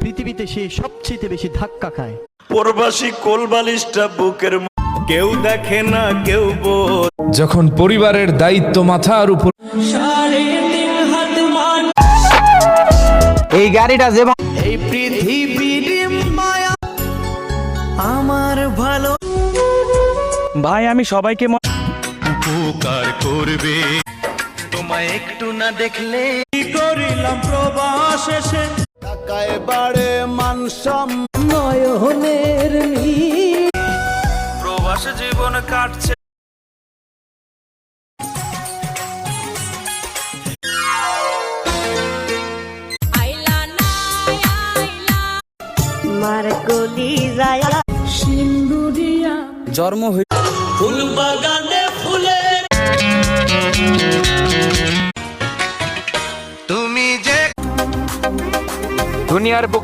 পৃথিবীতে সে সবচেয়ে বেশি ধাক্কা খায়। প্রবাসী কোলবালিশটা বুকের কেউ দেখে না কেউ বোঝে। যখন পরিবারের দায়িত্ব মাথার উপর, এই গাড়িটা যে এই পৃথিবীর মায়া আমার ভালো ভাই আমি সবাইকে উপকার করবে। তোমায় একটু না দেখলে কি করিলাম প্রবাস এসে টাকায় বাড়ে মানসম নয়নের প্রবাস জীবন কাটছে। জন্ম হয়ে ফুল বাগানে ফুলের তুমি যে দুনিয়ার বুকে